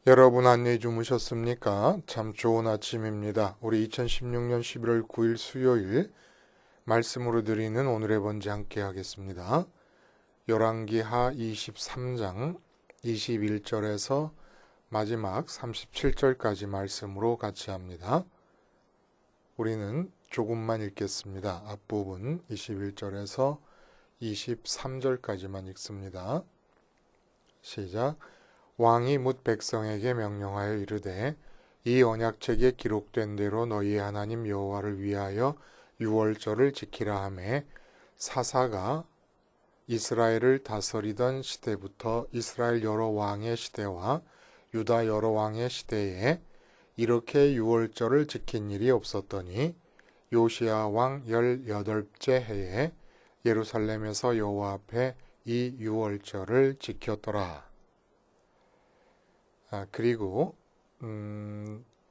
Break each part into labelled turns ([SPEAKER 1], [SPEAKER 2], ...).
[SPEAKER 1] 여러분 안녕히 주무셨습니까? 참 좋은 아침입니다. 우리 2016년 11월 9일 수요일 말씀으로 드리는 오늘의 번제 함께 하겠습니다. 열왕기하 23장 21절에서 마지막 37절까지 말씀으로 같이 합니다. 우리는 조금만 읽겠습니다. 앞부분 21절에서 23절까지만 읽습니다. 시작. 왕이 뭇 백성에게 명령하여 이르되 이 언약책에 기록된 대로 너희 하나님 여호와를 위하여 유월절을 지키라 하매 사사가 이스라엘을 다스리던 시대부터 이스라엘 여러 왕의 시대와 유다 여러 왕의 시대에 이렇게 유월절을 지킨 일이 없었더니 요시야 왕 18째 해에 예루살렘에서 여호와 앞에 이 유월절을 지켰더라. 그리고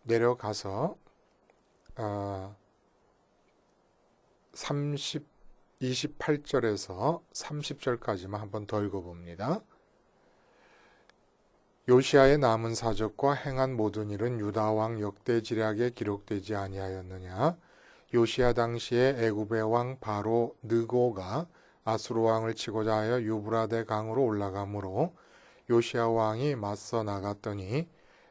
[SPEAKER 1] 내려가서 28절에서 30절까지만 한번 더 읽어봅니다. 요시아의 남은 사적과 행한 모든 일은 유다 왕 역대지략에 기록되지 아니하였느냐? 요시아 당시에 애굽의 왕 바로 느고가 아수르 왕을 치고자 하여 유브라데 강으로 올라가므로 요시아 왕이 맞서 나갔더니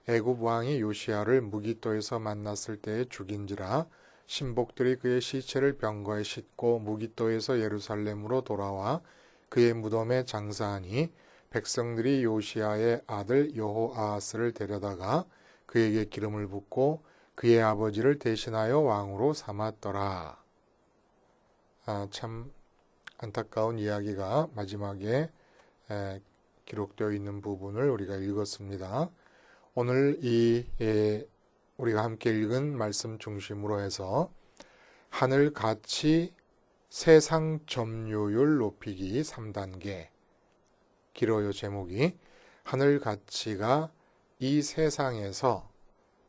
[SPEAKER 1] 애굽 왕이 요시아를 무기토에서 만났을 때에 죽인지라 신복들이 그의 시체를 병거에 싣고 무기토에서 예루살렘으로 돌아와 그의 무덤에 장사하니 백성들이 요시아의 아들 여호아하스를 데려다가 그에게 기름을 붓고 그의 아버지를 대신하여 왕으로 삼았더라. 참 안타까운 이야기가 마지막에 기록되어 있는 부분을 우리가 읽었습니다. 오늘 우리가 함께 읽은 말씀 중심으로 해서 하늘같이 세상 점유율 높이기 3단계. 길어요. 제목이. 하늘가치가 이 세상에서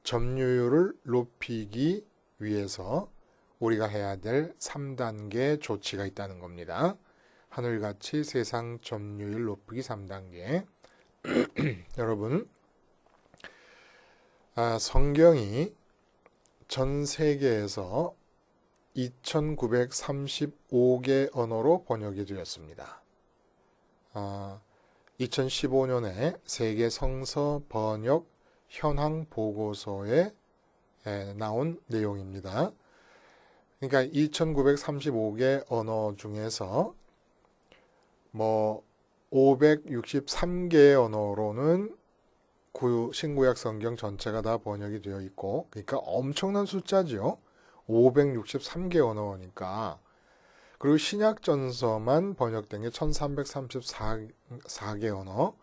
[SPEAKER 1] 점유율을 높이기 위해서 우리가 해야 될 3단계 조치가 있다는 겁니다. 하늘같이 세상 점유율 높이기 3단계. 여러분, 성경이 전 세계에서 2935개 언어로 번역이 되었습니다. 2015년에 세계 성서 번역 현황 보고서에 나온 내용입니다. 그러니까 2935개 언어 중에서 563개의 언어로는 신구약 성경 전체가 다 번역이 되어 있고, 그러니까 엄청난 숫자죠. 563개 언어니까. 그리고 신약 전서만 번역된 게 1334개 언어,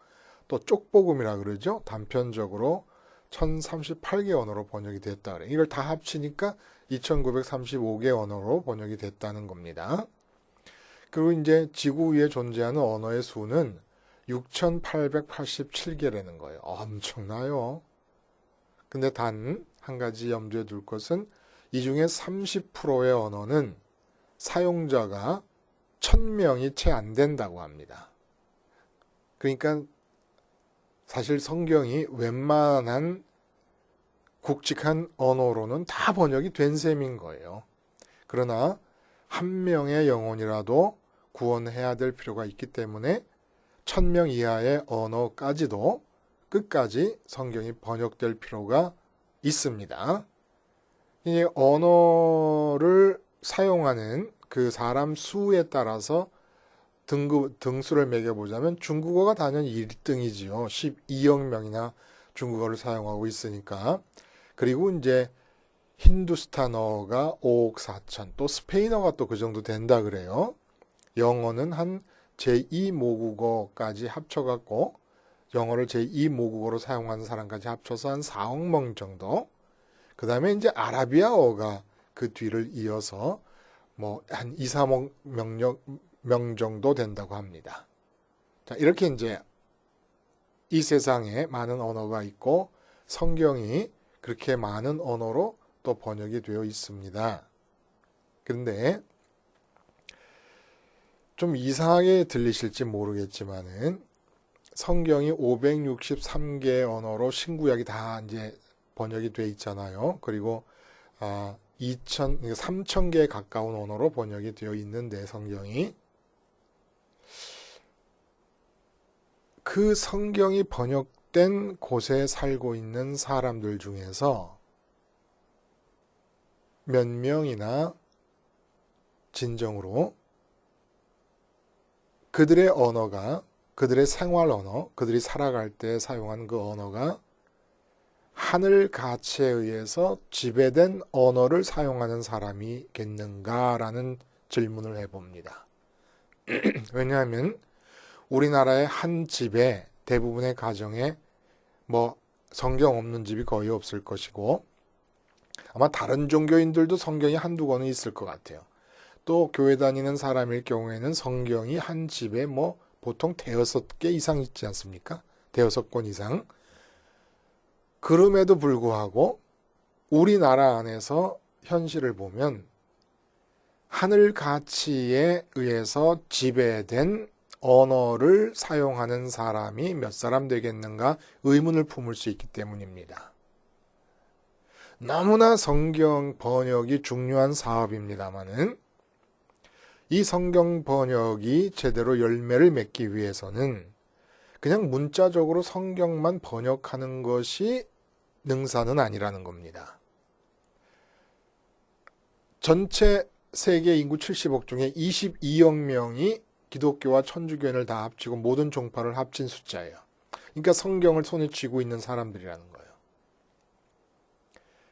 [SPEAKER 1] 또 쪽복음이라 그러죠. 단편적으로 1038개 언어로 번역이 됐다 그래요. 이걸 다 합치니까 2935개 언어로 번역이 됐다는 겁니다. 그리고 이제 지구 위에 존재하는 언어의 수는 6887개라는 거예요. 엄청나요. 근데 단 한 가지 염두에 둘 것은 이 중에 30%의 언어는 사용자가 1000명이 채 안 된다고 합니다. 그러니까 사실 성경이 웬만한 굵직한 언어로는 다 번역이 된 셈인 거예요. 그러나 한 명의 영혼이라도 구원해야 될 필요가 있기 때문에 1000명 이하의 언어까지도 끝까지 성경이 번역될 필요가 있습니다. 이 언어를 사용하는 그 사람 수에 따라서 등수를 매겨보자면 중국어가 당연히 1등이지요. 12억 명이나 중국어를 사용하고 있으니까. 그리고 이제 힌두스탄어가 5억 4천, 또 스페인어가 또 그 정도 된다 그래요. 영어는 한 제2모국어까지 합쳐갖고 영어를 제2모국어로 사용하는 사람까지 합쳐서 한 4억 명 정도. 그 다음에 이제 아라비아어가 그 뒤를 이어서 한 2, 3억 명 정도 된다고 합니다. 자, 이렇게 이제 이 세상에 많은 언어가 있고 성경이 그렇게 많은 언어로 또 번역이 되어 있습니다. 그런데 좀 이상하게 들리실지 모르겠지만은 성경이 563개의 언어로 신구약이 다 이제 번역이 돼 있잖아요. 그리고 3,000개에 가까운 언어로 번역이 되어 있는데 성경이 그 성경이 번역된 곳에 살고 있는 사람들 중에서 몇 명이나 진정으로 그들의 언어가, 그들의 생활 언어, 그들이 살아갈 때 사용한 그 언어가 하늘 가치에 의해서 지배된 언어를 사용하는 사람이겠는가라는 질문을 해봅니다. 왜냐하면 우리나라의 한 집에 대부분의 가정에 뭐 성경 없는 집이 거의 없을 것이고 아마 다른 종교인들도 성경이 한두 권은 있을 것 같아요. 또 교회 다니는 사람일 경우에는 성경이 한 집에 뭐 보통 대여섯 개 이상 있지 않습니까? 대여섯 권 이상. 그럼에도 불구하고 우리나라 안에서 현실을 보면 하늘 가치에 의해서 지배된 언어를 사용하는 사람이 몇 사람 되겠는가 의문을 품을 수 있기 때문입니다. 너무나 성경 번역이 중요한 사업입니다마는 이 성경 번역이 제대로 열매를 맺기 위해서는 그냥 문자적으로 성경만 번역하는 것이 능사는 아니라는 겁니다. 전체 세계 인구 70억 중에 22억 명이 기독교와 천주교인을 다 합치고 모든 종파를 합친 숫자예요. 그러니까 성경을 손에 쥐고 있는 사람들이라는 거예요.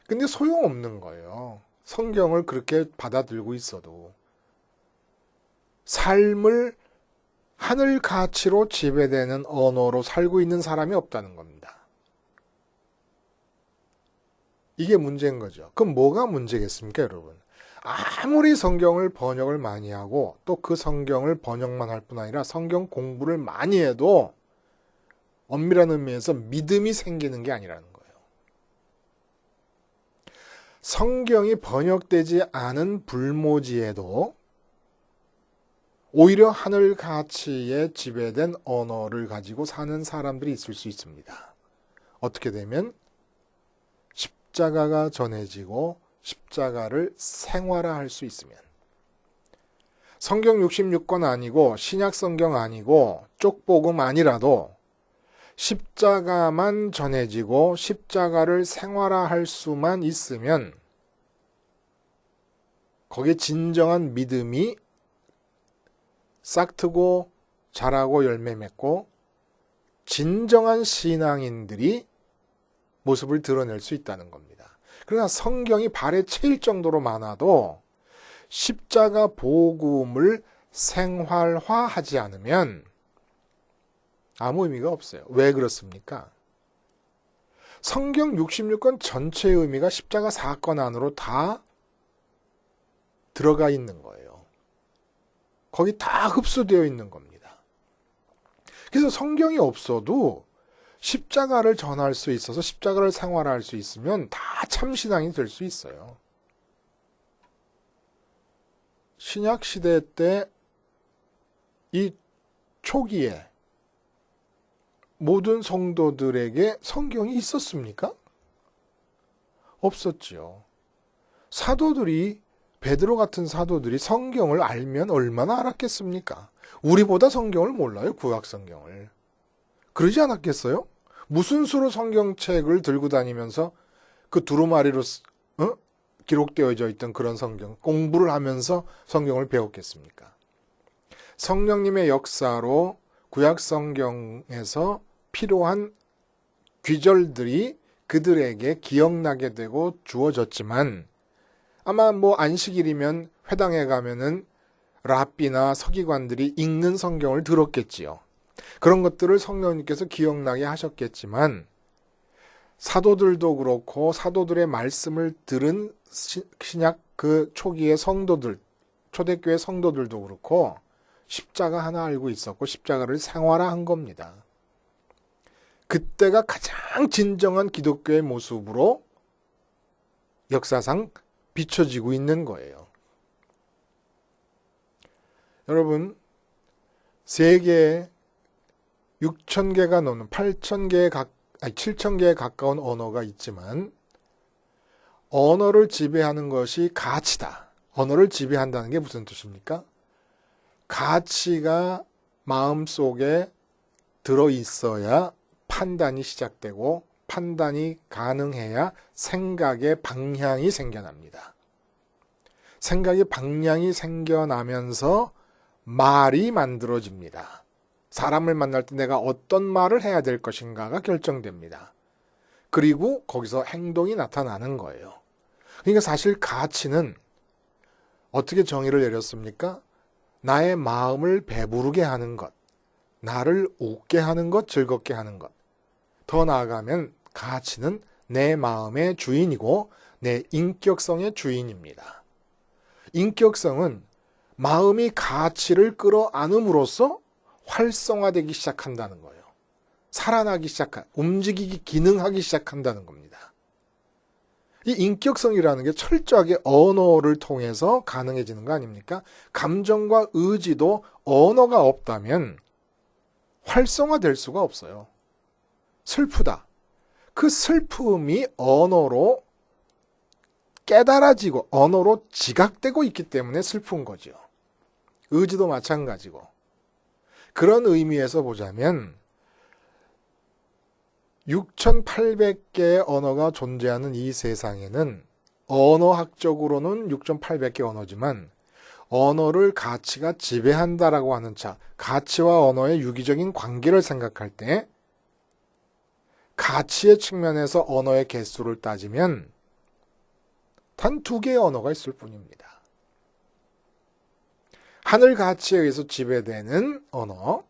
[SPEAKER 1] 근데 소용없는 거예요. 성경을 그렇게 받아들고 있어도. 삶을 하늘 가치로 지배되는 언어로 살고 있는 사람이 없다는 겁니다. 이게 문제인 거죠. 그럼 뭐가 문제겠습니까, 여러분? 아무리 성경을 번역을 많이 하고 또 그 성경을 번역만 할 뿐 아니라 성경 공부를 많이 해도 엄밀한 의미에서 믿음이 생기는 게 아니라는 거예요. 성경이 번역되지 않은 불모지에도 오히려 하늘 가치에 지배된 언어를 가지고 사는 사람들이 있을 수 있습니다. 어떻게 되면 십자가가 전해지고 십자가를 생활화할 수 있으면 성경 66권 아니고 신약 성경 아니고 쪽복음 아니라도 십자가만 전해지고 십자가를 생활화할 수만 있으면 거기에 진정한 믿음이 싹트고 자라고 열매 맺고 진정한 신앙인들이 모습을 드러낼 수 있다는 겁니다. 그러나 성경이 발에 채일 정도로 많아도 십자가 복음을 생활화하지 않으면 아무 의미가 없어요. 왜 그렇습니까? 성경 66권 전체의 의미가 십자가 사건 안으로 다 들어가 있는 거예요. 거기 다 흡수되어 있는 겁니다. 그래서 성경이 없어도 십자가를 전할 수 있어서 십자가를 생활할 수 있으면 다 참신앙이 될 수 있어요. 신약 시대 때 이 초기에 모든 성도들에게 성경이 있었습니까? 없었지요. 사도들이 베드로 같은 사도들이 성경을 알면 얼마나 알았겠습니까? 우리보다 성경을 몰라요, 구약 성경을. 그러지 않았겠어요? 무슨 수로 성경책을 들고 다니면서 그 두루마리로 기록되어져 있던 그런 성경, 공부를 하면서 성경을 배웠겠습니까? 성령님의 역사로 구약 성경에서 필요한 귀절들이 그들에게 기억나게 되고 주어졌지만 아마 뭐 안식일이면 회당에 가면은 랍비나 서기관들이 읽는 성경을 들었겠지요. 그런 것들을 성령님께서 기억나게 하셨겠지만 사도들도 그렇고 사도들의 말씀을 들은 신약 그 초기의 성도들, 초대교회 성도들도 그렇고 십자가 하나 알고 있었고 십자가를 생활화한 겁니다. 그때가 가장 진정한 기독교의 모습으로 역사상 비춰지고 있는 거예요. 여러분, 세계에 6,000개가 넘는 7,000개에 가까운 언어가 있지만 언어를 지배하는 것이 가치다. 언어를 지배한다는 게 무슨 뜻입니까? 가치가 마음속에 들어있어야 판단이 시작되고 판단이 가능해야 생각의 방향이 생겨납니다. 생각의 방향이 생겨나면서 말이 만들어집니다. 사람을 만날 때 내가 어떤 말을 해야 될 것인가가 결정됩니다. 그리고 거기서 행동이 나타나는 거예요. 그러니까 사실 가치는 어떻게 정의를 내렸습니까? 나의 마음을 배부르게 하는 것, 나를 웃게 하는 것, 즐겁게 하는 것. 더 나아가면 가치는 내 마음의 주인이고 내 인격성의 주인입니다. 인격성은 마음이 가치를 끌어안음으로써 활성화되기 시작한다는 거예요. 살아나기 움직이기, 기능하기 시작한다는 겁니다. 이 인격성이라는 게 철저하게 언어를 통해서 가능해지는 거 아닙니까? 감정과 의지도 언어가 없다면 활성화될 수가 없어요. 슬프다. 그 슬픔이 언어로 깨달아지고 언어로 지각되고 있기 때문에 슬픈 거죠. 의지도 마찬가지고. 그런 의미에서 보자면 6,800개의 언어가 존재하는 이 세상에는 언어학적으로는 6,800개 언어지만 언어를 가치가 지배한다라고 하는 가치와 언어의 유기적인 관계를 생각할 때 가치의 측면에서 언어의 개수를 따지면 단 2개의 언어가 있을 뿐입니다. 하늘 가치에 의해서 지배되는 언어,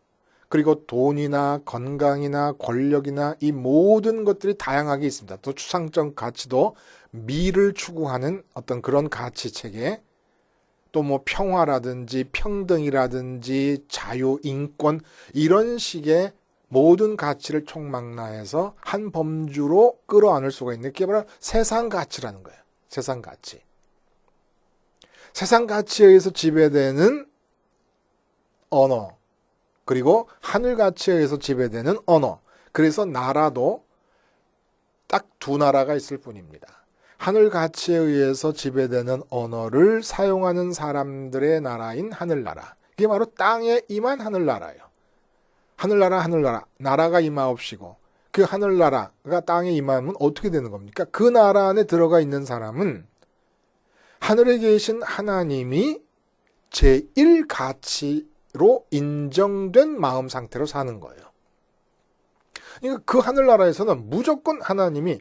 [SPEAKER 1] 그리고 돈이나 건강이나 권력이나 이 모든 것들이 다양하게 있습니다. 또 추상적 가치도 미를 추구하는 어떤 그런 가치 체계, 또 뭐 평화라든지 평등이라든지 자유, 인권 이런 식의 모든 가치를 총망라해서 한 범주로 끌어안을 수가 있는 게 바로 세상 가치라는 거예요. 세상 가치. 세상 가치에 의해서 지배되는 언어, 그리고 하늘 가치에 의해서 지배되는 언어. 그래서 나라도 딱 2 나라가 있을 뿐입니다. 하늘 가치에 의해서 지배되는 언어를 사용하는 사람들의 나라인 하늘나라. 이게 바로 땅에 임한 하늘나라예요. 하늘나라. 나라가 임하옵시고 그 하늘나라가 땅에 임하면 어떻게 되는 겁니까? 그 나라 안에 들어가 있는 사람은 하늘에 계신 하나님이 제1가치로 인정된 마음 상태로 사는 거예요. 그러니까 그 하늘나라에서는 무조건 하나님이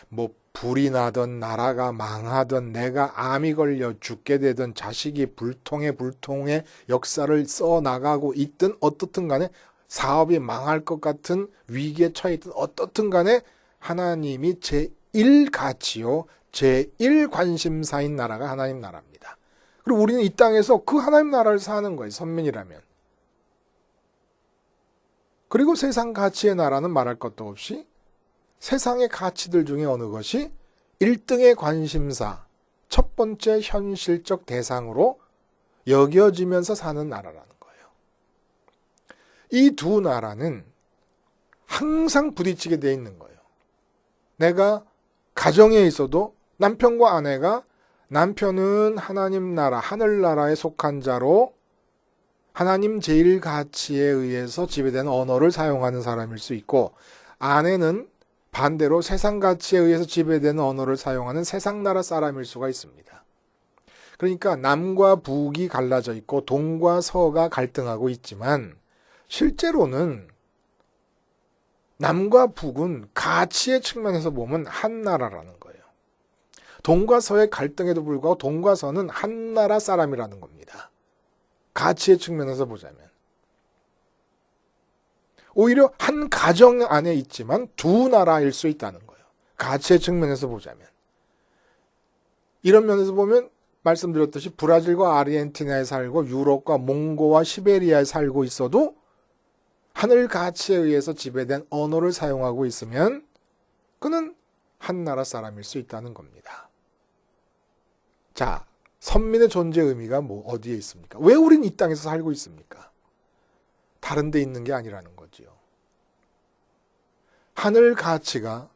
[SPEAKER 1] 뭐 불이 나든 나라가 망하든 내가 암이 걸려 죽게 되든 자식이 불통의 역사를 써나가고 있든 어떻든 간에 사업이 망할 것 같은 위기에 처해 있든 어떻든 간에 하나님이 제1가치요 제1관심사인 나라가 하나님 나라입니다. 그리고 우리는 이 땅에서 그 하나님 나라를 사는 거예요. 선민이라면. 그리고 세상 가치의 나라는 말할 것도 없이 세상의 가치들 중에 어느 것이 1등의 관심사, 첫 번째 현실적 대상으로 여겨지면서 사는 나라라는 거예요. 이 2 나라는 항상 부딪히게 돼 있는 거예요. 내가 가정에 있어도 남편과 아내가 남편은 하나님 나라, 하늘나라에 속한 자로 하나님 제1가치에 의해서 지배되는 언어를 사용하는 사람일 수 있고 아내는 반대로 세상 가치에 의해서 지배되는 언어를 사용하는 세상 나라 사람일 수가 있습니다. 그러니까 남과 북이 갈라져 있고 동과 서가 갈등하고 있지만 실제로는 남과 북은 가치의 측면에서 보면 한 나라라는 거예요. 동과 서의 갈등에도 불구하고 동과 서는 한 나라 사람이라는 겁니다. 가치의 측면에서 보자면. 오히려 한 가정 안에 있지만 2 나라일 수 있다는 거예요. 가치의 측면에서 보자면. 이런 면에서 보면 말씀드렸듯이 브라질과 아르헨티나에 살고 유럽과 몽고와 시베리아에 살고 있어도 하늘 가치에 의해서 지배된 언어를 사용하고 있으면 그는 한 나라 사람일 수 있다는 겁니다. 자, 선민의 존재 의미가 어디에 있습니까? 왜 우린 이 땅에서 살고 있습니까? 다른 데 있는 게 아니라는 거지요. 하늘 가치가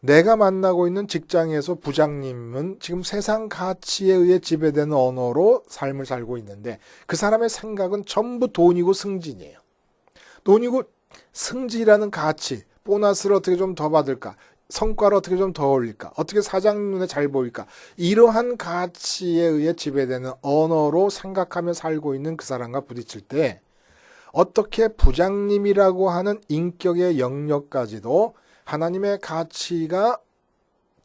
[SPEAKER 1] 내가 만나고 있는 직장에서 부장님은 지금 세상 가치에 의해 지배되는 언어로 삶을 살고 있는데 그 사람의 생각은 전부 돈이고 승진이에요. 돈이고 승진이라는 가치, 보너스를 어떻게 좀 더 받을까, 성과를 어떻게 좀 더 올릴까, 어떻게 사장 눈에 잘 보일까, 이러한 가치에 의해 지배되는 언어로 생각하며 살고 있는 그 사람과 부딪힐 때 어떻게 부장님이라고 하는 인격의 영역까지도 하나님의 가치가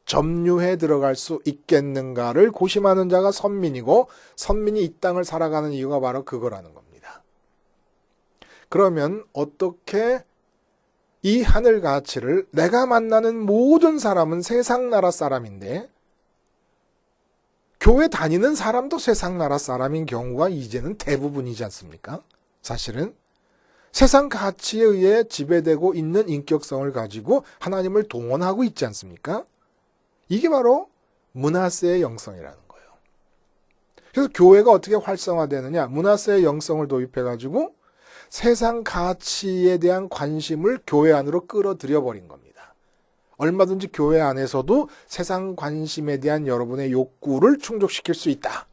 [SPEAKER 1] 점유해 들어갈 수 있겠는가를 고심하는 자가 선민이고, 선민이 이 땅을 살아가는 이유가 바로 그거라는 겁니다. 그러면 어떻게 이 하늘 가치를, 내가 만나는 모든 사람은 세상 나라 사람인데 교회 다니는 사람도 세상 나라 사람인 경우가 이제는 대부분이지 않습니까? 사실은 세상 가치에 의해 지배되고 있는 인격성을 가지고 하나님을 동원하고 있지 않습니까? 이게 바로 므낫세의 영성이라는 거예요. 그래서 교회가 어떻게 활성화되느냐? 므낫세의 영성을 도입해가지고 세상 가치에 대한 관심을 교회 안으로 끌어들여 버린 겁니다. 얼마든지 교회 안에서도 세상 관심에 대한 여러분의 욕구를 충족시킬 수 있다.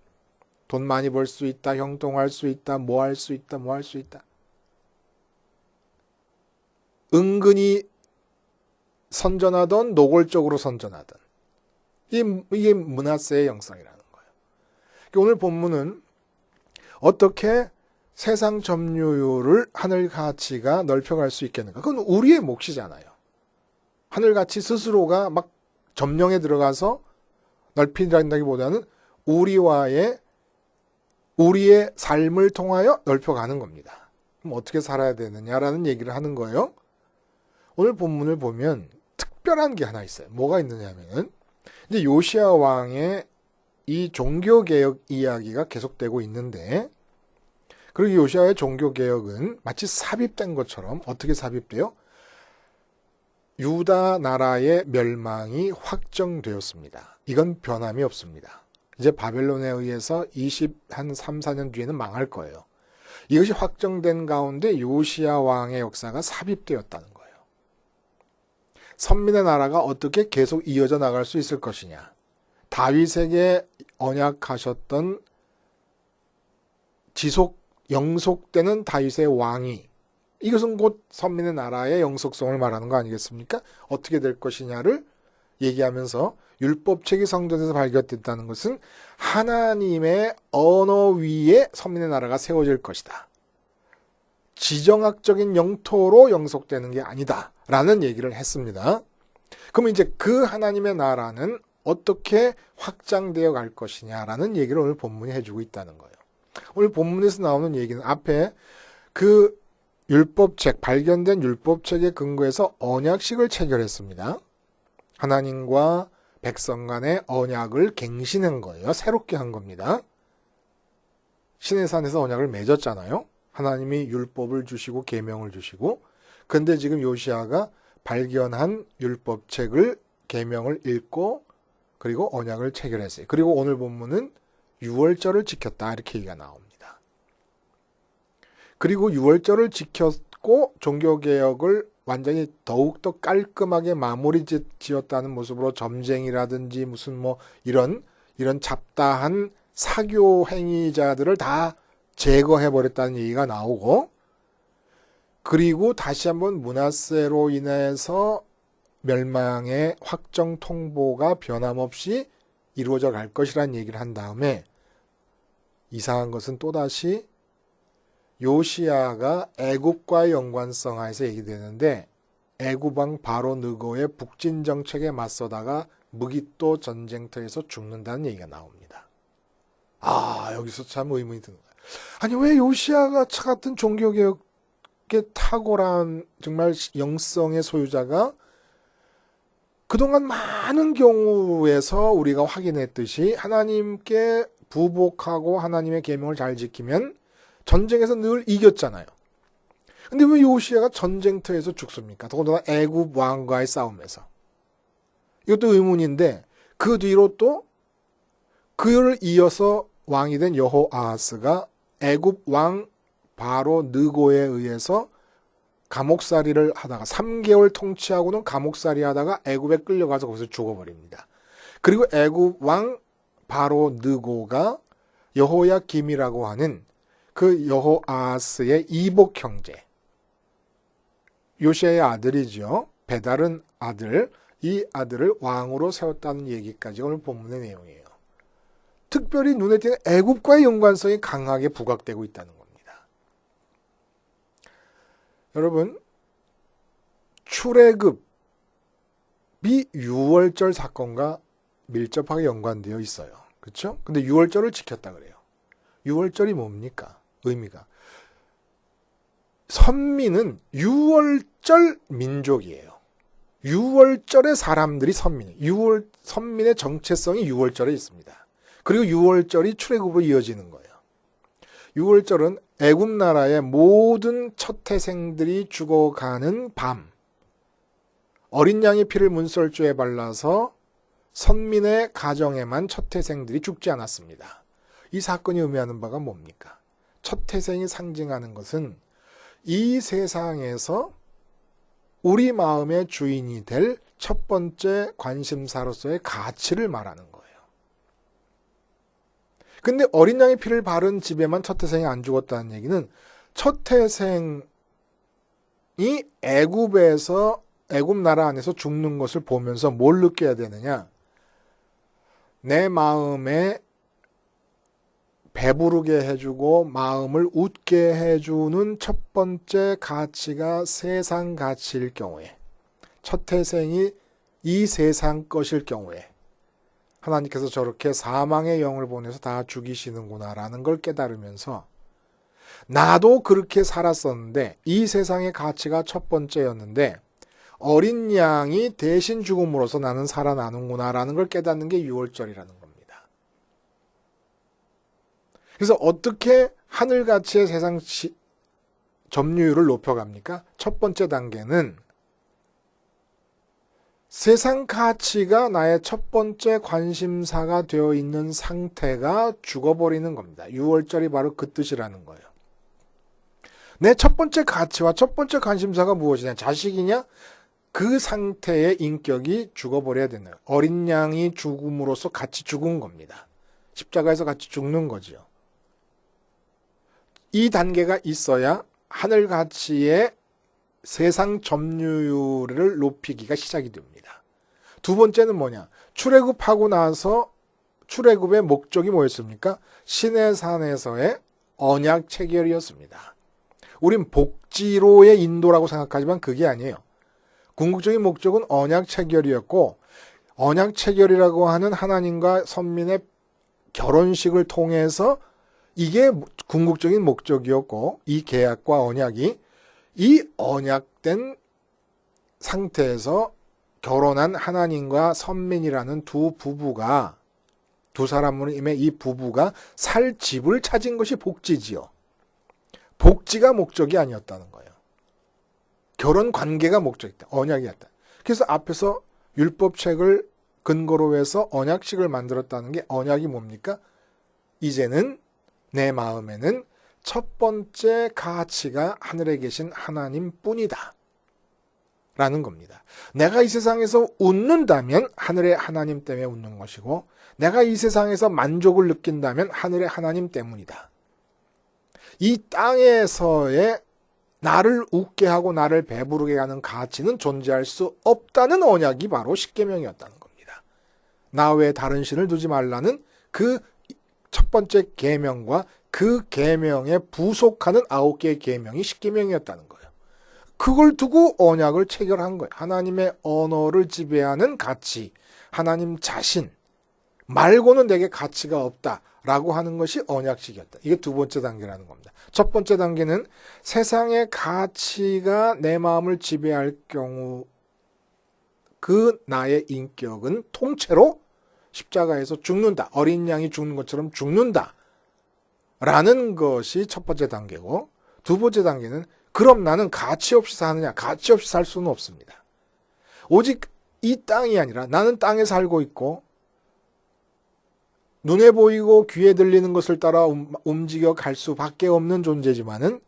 [SPEAKER 1] 돈 많이 벌 수 있다. 형통할 수 있다. 뭐 할 수 있다. 뭐 할 수 있다. 은근히 선전하던 노골적으로 선전하던 이게 므낫세의 영성이라는 거예요. 오늘 본문은 어떻게 세상 점유율을 하늘 가치가 넓혀갈 수 있겠는가? 그건 우리의 몫이잖아요. 하늘 가치 스스로가 막 점령에 들어가서 넓힌다기보다는 우리의 삶을 통하여 넓혀가는 겁니다. 그럼 어떻게 살아야 되느냐라는 얘기를 하는 거예요. 오늘 본문을 보면 특별한 게 하나 있어요. 뭐가 있느냐면 이제 요시야 왕의 이 종교개혁 이야기가 계속되고 있는데, 그리고 요시야의 종교개혁은 마치 삽입된 것처럼 어떻게 삽입돼요? 유다 나라의 멸망이 확정되었습니다. 이건 변함이 없습니다. 이제 바벨론에 의해서 3, 4년 뒤에는 망할 거예요. 이것이 확정된 가운데 요시야 왕의 역사가 삽입되었다는 거예요. 선민의 나라가 어떻게 계속 이어져 나갈 수 있을 것이냐. 다윗에게 언약하셨던 영속되는 다윗의 왕이, 이것은 곧 선민의 나라의 영속성을 말하는 거 아니겠습니까? 어떻게 될 것이냐를 얘기하면서 율법책이 성전에서 발견됐다는 것은 하나님의 언어 위에 선민의 나라가 세워질 것이다. 지정학적인 영토로 영속되는 게 아니다 라는 얘기를 했습니다. 그럼 이제 그 하나님의 나라는 어떻게 확장되어 갈 것이냐라는 얘기를 오늘 본문이 해주고 있다는 거예요. 오늘 본문에서 나오는 얘기는 앞에 그 율법책, 발견된 율법책에 근거해서 언약식을 체결했습니다. 하나님과 백성 간의 언약을 갱신한 거예요. 새롭게 한 겁니다. 시내산에서 언약을 맺었잖아요. 하나님이 율법을 주시고 계명을 주시고, 근데 지금 요시야가 발견한 율법책을, 계명을 읽고 그리고 언약을 체결했어요. 그리고 오늘 본문은 유월절을 지켰다 이렇게 얘기가 나옵니다. 그리고 유월절을 지켰고 종교개혁을 완전히 더욱더 깔끔하게 마무리 지었다는 모습으로 점쟁이라든지 무슨 이런 잡다한 사교 행위자들을 다 제거해버렸다는 얘기가 나오고, 그리고 다시 한번 므낫세로 인해서 멸망의 확정 통보가 변함없이 이루어져 갈 것이라는 얘기를 한 다음에, 이상한 것은 또다시 요시야가 애굽과의 연관성 하에서 얘기되는데, 애굽왕 바로 느고의 북진 정책에 맞서다가 무기또 전쟁터에서 죽는다는 얘기가 나옵니다. 여기서 참 의문이 드는 거예요. 아니, 왜 요시야가 같은 종교개혁에 탁월한 정말 영성의 소유자가 그동안 많은 경우에서 우리가 확인했듯이 하나님께 부복하고 하나님의 계명을 잘 지키면 전쟁에서 늘 이겼잖아요. 근데 왜 요시야가 전쟁터에서 죽습니까? 더군다나 애굽 왕과의 싸움에서. 이것도 의문인데, 그 뒤로 또 그를 이어서 왕이 된 여호아하스가 애굽 왕 바로 느고에 의해서 감옥살이를 하다가 3개월 통치하고는 감옥살이 하다가 애굽에 끌려가서 거기서 죽어버립니다. 그리고 애굽 왕 바로 느고가 여호야김이라고 하는 그 여호아하스의 이복 형제, 요시아의 아들이죠. 배다른 아들, 이 아들을 왕으로 세웠다는 얘기까지 오늘 본문의 내용이에요. 특별히 눈에 띄는 애굽과의 연관성이 강하게 부각되고 있다는 겁니다. 여러분, 출애굽이 유월절 사건과 밀접하게 연관되어 있어요. 그렇죠? 근데 유월절을 지켰다 그래요. 유월절이 뭡니까? 의미가. 선민은 유월절 민족이에요. 유월절의 사람들이 선민이에요. 선민의 정체성이 유월절에 있습니다. 그리고 유월절이 출애굽으로 이어지는 거예요. 유월절은 애굽 나라의 모든 첫 태생들이 죽어가는 밤, 어린 양의 피를 문설주에 발라서 선민의 가정에만 첫 태생들이 죽지 않았습니다. 이 사건이 의미하는 바가 뭡니까? 첫 태생이 상징하는 것은 이 세상에서 우리 마음의 주인이 될 첫 번째 관심사로서의 가치를 말하는 거예요. 근데 어린 양의 피를 바른 집에만 첫 태생이 안 죽었다는 얘기는 첫 태생이 애굽 나라 안에서 죽는 것을 보면서 뭘 느껴야 되느냐? 내 마음에 배부르게 해주고 마음을 웃게 해주는 첫 번째 가치가 세상 가치일 경우에, 첫 태생이 이 세상 것일 경우에 하나님께서 저렇게 사망의 영을 보내서 다 죽이시는구나라는 걸 깨달으면서 나도 그렇게 살았었는데 이 세상의 가치가 첫 번째였는데 어린 양이 대신 죽음으로써 나는 살아나는구나라는 걸 깨닫는 게 유월절이라는 겁니다. 그래서 어떻게 하늘가치의 세상 점유율을 높여갑니까? 첫 번째 단계는 세상 가치가 나의 첫 번째 관심사가 되어 있는 상태가 죽어버리는 겁니다. 유월절이 바로 그 뜻이라는 거예요. 내 첫 번째 가치와 첫 번째 관심사가 무엇이냐? 자식이냐? 그 상태의 인격이 죽어버려야 되나요? 어린 양이 죽음으로써 같이 죽은 겁니다. 십자가에서 같이 죽는 거지요. 이 단계가 있어야 하늘 가치의 세상 점유율을 높이기가 시작이 됩니다. 두 번째는 뭐냐? 출애굽하고 나서 출애굽의 목적이 뭐였습니까? 시내산에서의 언약 체결이었습니다. 우린 복지로의 인도라고 생각하지만 그게 아니에요. 궁극적인 목적은 언약 체결이었고, 언약 체결이라고 하는 하나님과 선민의 결혼식을 통해서 이게 궁극적인 목적이었고, 이 계약과 언약이 이 언약된 상태에서 결혼한 하나님과 선민이라는 두 사람의 이 부부가 살 집을 찾은 것이 복지지요. 복지가 목적이 아니었다는 거예요. 결혼 관계가 목적이다. 언약이었다. 그래서 앞에서 율법책을 근거로 해서 언약식을 만들었다는 게 언약이 뭡니까? 이제는 내 마음에는 첫 번째 가치가 하늘에 계신 하나님 뿐이다. 라는 겁니다. 내가 이 세상에서 웃는다면 하늘의 하나님 때문에 웃는 것이고, 내가 이 세상에서 만족을 느낀다면 하늘의 하나님 때문이다. 이 땅에서의 나를 웃게 하고 나를 배부르게 하는 가치는 존재할 수 없다는 언약이 바로 십계명이었다는 겁니다. 나 외에 다른 신을 두지 말라는 그 첫 번째 계명과 그 계명에 부속하는 9개의 계명이 십계명이었다는 거예요. 그걸 두고 언약을 체결한 거예요. 하나님의 언어를 지배하는 가치, 하나님 자신 말고는 내게 가치가 없다라고 하는 것이 언약식이었다. 이게 두 번째 단계라는 겁니다. 첫 번째 단계는 세상의 가치가 내 마음을 지배할 경우 그 나의 인격은 통째로 십자가에서 죽는다. 어린 양이 죽는 것처럼 죽는다. 라는 것이 첫 번째 단계고, 두 번째 단계는 그럼 나는 가치 없이 사느냐? 가치 없이 살 수는 없습니다. 오직 이 땅이 아니라 나는 땅에 살고 있고 눈에 보이고 귀에 들리는 것을 따라 움직여 갈 수밖에 없는 존재지만은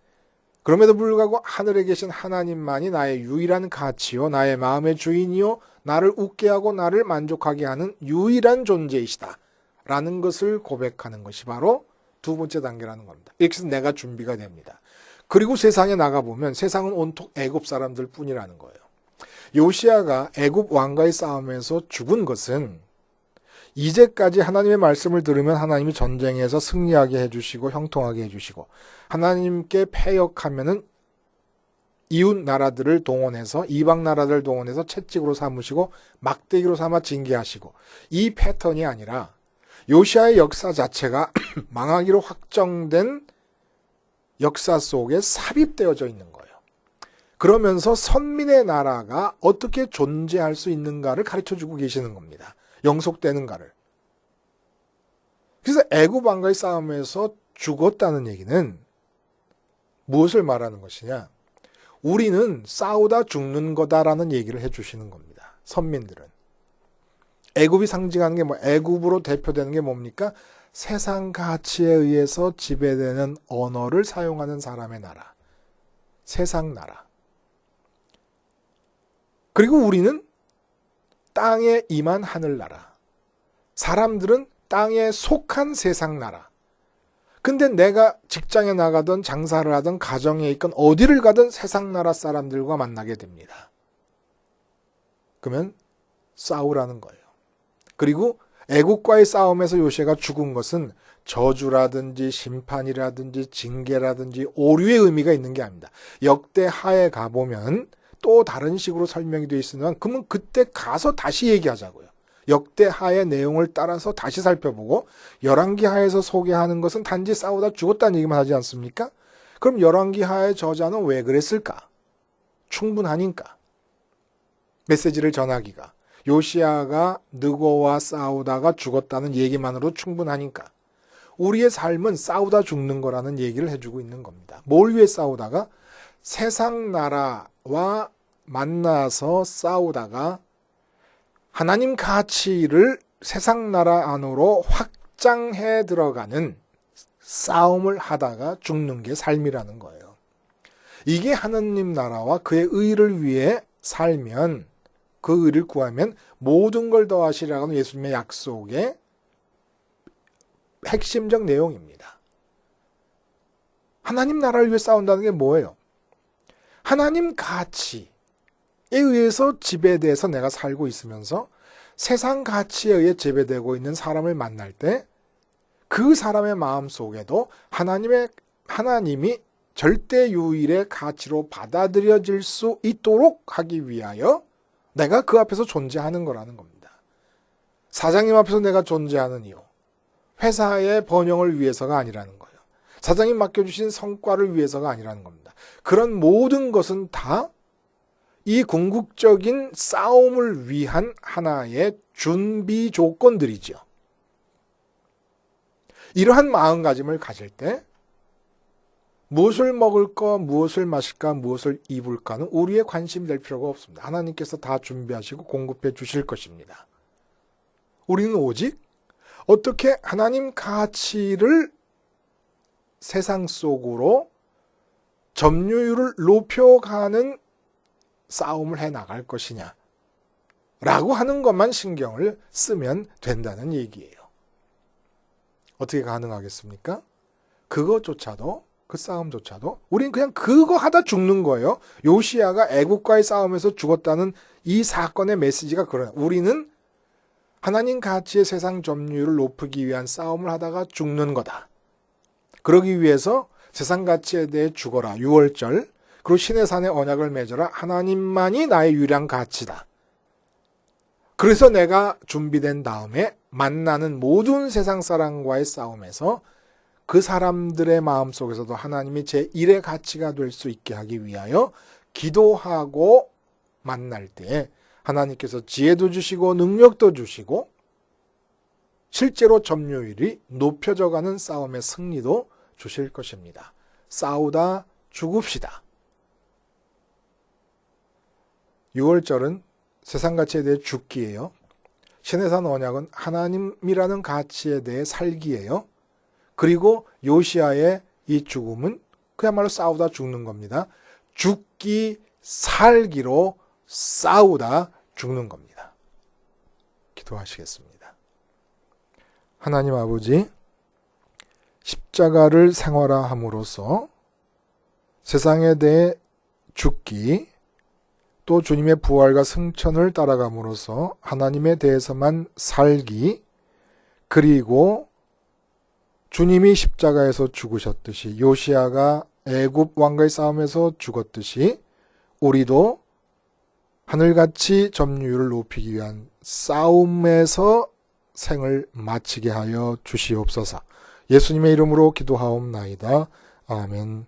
[SPEAKER 1] 그럼에도 불구하고 하늘에 계신 하나님만이 나의 유일한 가치요, 나의 마음의 주인이요, 나를 웃게 하고 나를 만족하게 하는 유일한 존재이시다 라는 것을 고백하는 것이 바로 두 번째 단계라는 겁니다. 이렇게 해서 내가 준비가 됩니다. 그리고 세상에 나가보면 세상은 온통 애굽 사람들 뿐이라는 거예요. 요시야가 애굽 왕과의 싸움에서 죽은 것은 이제까지 하나님의 말씀을 들으면 하나님이 전쟁에서 승리하게 해주시고 형통하게 해주시고, 하나님께 패역하면은 이웃 나라들을 동원해서, 이방 나라들을 동원해서 채찍으로 삼으시고 막대기로 삼아 징계하시고, 이 패턴이 아니라 요시야의 역사 자체가 망하기로 확정된 역사 속에 삽입되어져 있는 거예요. 그러면서 선민의 나라가 어떻게 존재할 수 있는가를 가르쳐주고 계시는 겁니다. 영속되는가를. 그래서 애굽 왕과의 싸움에서 죽었다는 얘기는 무엇을 말하는 것이냐? 우리는 싸우다 죽는 거다라는 얘기를 해주시는 겁니다. 선민들은. 애굽이 상징하는 게 애굽으로 대표되는 게 뭡니까? 세상 가치에 의해서 지배되는 언어를 사용하는 사람의 나라. 세상 나라. 그리고 우리는 땅에 임한 하늘나라. 사람들은 땅에 속한 세상 나라. 근데 내가 직장에 나가든 장사를 하든 가정에 있건 어디를 가든 세상 나라 사람들과 만나게 됩니다. 그러면 싸우라는 거예요. 그리고 애국과의 싸움에서 요시야가 죽은 것은 저주라든지 심판이라든지 징계라든지 오류의 의미가 있는 게 아닙니다. 역대하에 가보면 또 다른 식으로 설명이 되어 있으면 그러면 그때 가서 다시 얘기하자고요. 역대하의 내용을 따라서 다시 살펴보고 열왕기하에서 소개하는 것은 단지 싸우다 죽었다는 얘기만 하지 않습니까? 그럼 열왕기하의 저자는 왜 그랬을까? 충분하니까. 메시지를 전하기가. 요시야가 느고와 싸우다가 죽었다는 얘기만으로 충분하니까. 우리의 삶은 싸우다 죽는 거라는 얘기를 해주고 있는 겁니다. 뭘 위해 싸우다가? 세상 나라와 만나서 싸우다가 하나님 가치를 세상 나라 안으로 확장해 들어가는 싸움을 하다가 죽는 게 삶이라는 거예요. 이게 하나님 나라와 그의 의를 위해 살면, 그 의를 구하면 모든 걸 더하시라는 예수님의 약속의 핵심적 내용입니다. 하나님 나라를 위해 싸운다는 게 뭐예요? 하나님 가치에 의해서 지배돼서 내가 살고 있으면서 세상 가치에 의해 지배되고 있는 사람을 만날 때 그 사람의 마음 속에도 하나님이 절대 유일의 가치로 받아들여질 수 있도록 하기 위하여 내가 그 앞에서 존재하는 거라는 겁니다. 사장님 앞에서 내가 존재하는 이유, 회사의 번영을 위해서가 아니라는 거예요. 사장님 맡겨주신 성과를 위해서가 아니라는 겁니다. 그런 모든 것은 다 이 궁극적인 싸움을 위한 하나의 준비 조건들이죠. 이러한 마음가짐을 가질 때 무엇을 먹을까, 무엇을 마실까, 무엇을 입을까는 우리의 관심이 될 필요가 없습니다. 하나님께서 다 준비하시고 공급해 주실 것입니다. 우리는 오직 어떻게 하나님 가치를 세상 속으로 점유율을 높여가는 싸움을 해나갈 것이냐 라고 하는 것만 신경을 쓰면 된다는 얘기예요. 어떻게 가능하겠습니까? 그것조차도, 그 싸움조차도 우린 그냥 그거 하다 죽는 거예요. 요시야가 애국과의 싸움에서 죽었다는 이 사건의 메시지가 그래요. 우리는 하나님 가치의 세상 점유율을 높이기 위한 싸움을 하다가 죽는 거다. 그러기 위해서 세상 가치에 대해 죽어라. 6월절. 그리고 신의 산에 언약을 맺어라. 하나님만이 나의 유일한 가치다. 그래서 내가 준비된 다음에 만나는 모든 세상 사람과의 싸움에서 그 사람들의 마음속에서도 하나님이 제1의 가치가 될 수 있게 하기 위하여 기도하고 만날 때 하나님께서 지혜도 주시고 능력도 주시고 실제로 점유율이 높여져가는 싸움의 승리도 주실 것입니다. 싸우다 죽읍시다. 6월절은 세상 가치에 대해 죽기예요. 신의 산 언약은 하나님이라는 가치에 대해 살기예요. 그리고 요시야의 이 죽음은 그야말로 싸우다 죽는 겁니다. 죽기 살기로 싸우다 죽는 겁니다. 기도하시겠습니다. 하나님 아버지, 십자가를 생활화함으로써 세상에 대해 죽기, 또 주님의 부활과 승천을 따라감으로써 하나님에 대해서만 살기, 그리고 주님이 십자가에서 죽으셨듯이 요시야가 애굽 왕과의 싸움에서 죽었듯이 우리도 하늘같이 점유율을 높이기 위한 싸움에서 생을 마치게 하여 주시옵소서. 예수님의 이름으로 기도하옵나이다. 아멘.